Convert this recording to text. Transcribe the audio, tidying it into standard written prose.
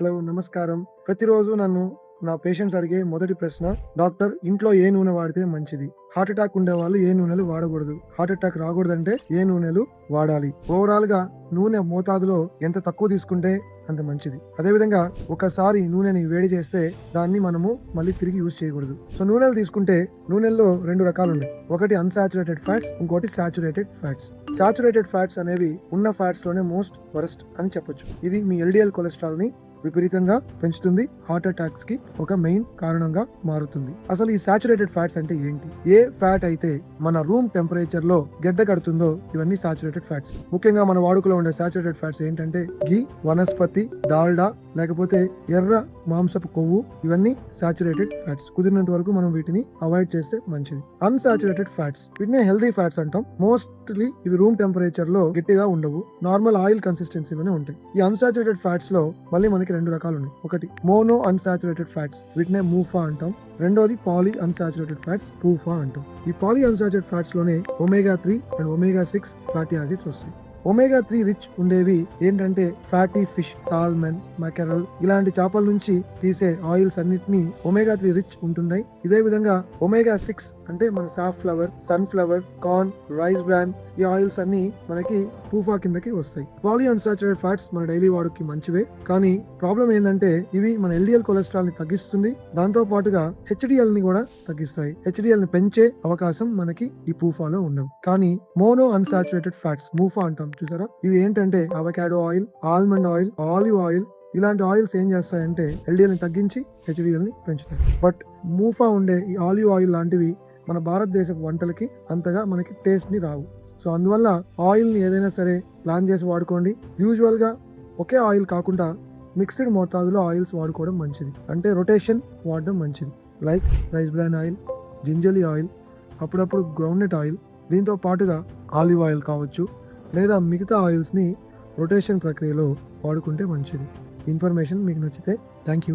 Hello, నమస్కారం. ప్రతిరోజు నన్ను నా పేషెంట్స్ అడిగే మొదటి ప్రశ్న, డాక్టర్ ఇంట్లో ఏ నూనె వాడితే మంచిది? హార్ట్ అటాక్ ఉండేవాళ్ళు ఏ నూనెలు వాడకూడదు? హార్ట్ అటాక్ రాకూడదంటే ఏ నూనెలు వాడాలి? ఓవరాల్ గా నూనె మోతాదులో ఎంత తక్కువ తీసుకుంటే అంత మంచిది. అదేవిధంగా ఒకసారి నూనెని వేడి చేస్తే దాన్ని మనము మళ్ళీ తిరిగి యూజ్ చేయకూడదు. సో నూనెలు తీసుకుంటే నూనెల్లో రెండు రకాలు ఉన్నాయి. ఒకటి అన్సాచురేటెడ్ ఫ్యాట్స్, ఇంకోటి సాచురేటెడ్ ఫ్యాట్స్. సాచురేటెడ్ ఫ్యాట్స్ అనేవి ఉన్న ఫ్యాట్స్ లోనే మోస్ట్ వరస్ట్ అని చెప్పొచ్చు. ఇది మీ ఎల్డిఎల్ కొలెస్ట్రాల్ ని విపరీతంగా పెంచుతుంది, హార్ట్ అటాక్స్ కి ఒక మెయిన్ కారణంగా మారుతుంది. అసలు ఈ సాచురేటెడ్ ఫ్యాట్స్ అంటే ఏంటి? ఏ ఫ్యాట్ అయితే మన రూమ్ టెంపరేచర్ లో గడ్డ కడుతుందో ఇవన్నీ సాచురేటెడ్ ఫ్యాట్స్. ముఖ్యంగా మన వాడుకలో ఉండే సాచురేటెడ్ ఫ్యాట్స్ ఏంటంటే ఘీ, వనస్పతి, డాల్డా, లేకపోతే ఎర్ర మాంసపు కొవ్వు, ఇవన్నీ సాచురేటెడ్ ఫ్యాట్స్. కుదిరినంత వరకు మనం వీటిని అవాయిడ్ చేస్తే మంచిది. అన్సాచురేటెడ్ ఫ్యాట్స్, వీటిని హెల్దీ ఫ్యాట్స్ అంటాం. మోస్ట్లీ ఇవి రూమ్ టెంపరేచర్ లో గట్టిగా ఉండవు, నార్మల్ ఆయిల్ కన్సిస్టెన్సీలోనే ఉంటాయి. ఈ అన్సాచురేటెడ్ ఫ్యాట్స్ లో మళ్ళీ మనకి రెండు రకాలు ఉన్నాయి. ఒకటి మోనో అన్సాచురేటెడ్ ఫ్యాట్స్, వీటినే మూఫా అంటాం. రెండోది పాలీ అన్సాచురేటెడ్ ఫ్యాట్స్, పూఫా అంటాం. ఈ పాలీ అన్సాచురేటెడ్ ఫ్యాట్స్ లోనే omega 3 and omega 6 fatty acids వస్తాయి. ఒమేగా 3 రిచ్ ఉండేవి ఏంటంటే ఫ్యాటీ ఫిష్, సాల్మన్, మకెరల్ ఇలాంటి చేపల నుంచి తీసే ఆయిల్స్ అన్నిటినీ ఒమేగా 3 రిచ్ ఉంటున్నాయి. ఇదే విధంగా ఒమేగా 6 అంటే మన safflower, sunflower, corn, rice bran, ఈ ఆయిల్స్ అన్ని మనకి పూఫా కిందకి వస్తాయి. పాలీ అన్సాచురేటెడ్ ఫ్యాట్స్ మన డైలీ వాడుకి మంచివే, కానీ ప్రాబ్లం ఏంటంటే ఇవి మన ఎల్డిఎల్ కొలెస్ట్రాల్ ని తగ్గిస్తుంది, దాంతో పాటుగా హెచ్డిఎల్ ని కూడా తగ్గిస్తాయి. హెచ్డిఎల్ ని పెంచే అవకాశం మనకి ఈ పూఫాలో ఉండవు. కానీ మోనో అన్సాచురేటెడ్ ఫ్యాట్స్, మూఫా అంటాం చూసారా, ఇవి ఏంటంటే avocado oil, almond oil, olive oil, ఇలాంటి ఆయిల్స్ ఏం చేస్తాయంటే ఎల్డిఎల్ ని తగ్గించి హెచ్డిఎల్ ని పెంచుతాయి. బట్ మూఫా ఉండే ఈ ఆలివ్ ఆయిల్ లాంటివి మన భారతదేశపు వంటలకి అంతగా మనకి టేస్ట్ ని రావు. సో అందువల్ల ఆయిల్ని ఏదైనా సరే ప్లాన్ చేసి వాడుకోండి. యూజువల్గా ఒకే ఆయిల్ కాకుండా మిక్స్డ్ మోతాదులో ఆయిల్స్ వాడుకోవడం మంచిది. అంటే రొటేషన్ వాడడం మంచిది. Like rice bran oil, gingelly oil, అప్పుడప్పుడు గ్రౌండ్నట్ ఆయిల్, దీంతో పాటుగా ఆలివ్ ఆయిల్ కావచ్చు, లేదా మిగతా ఆయిల్స్ని రొటేషన్ ప్రక్రియలో వాడుకుంటే మంచిది. ఇన్ఫర్మేషన్ మీకు నచ్చితే థ్యాంక్ యూ.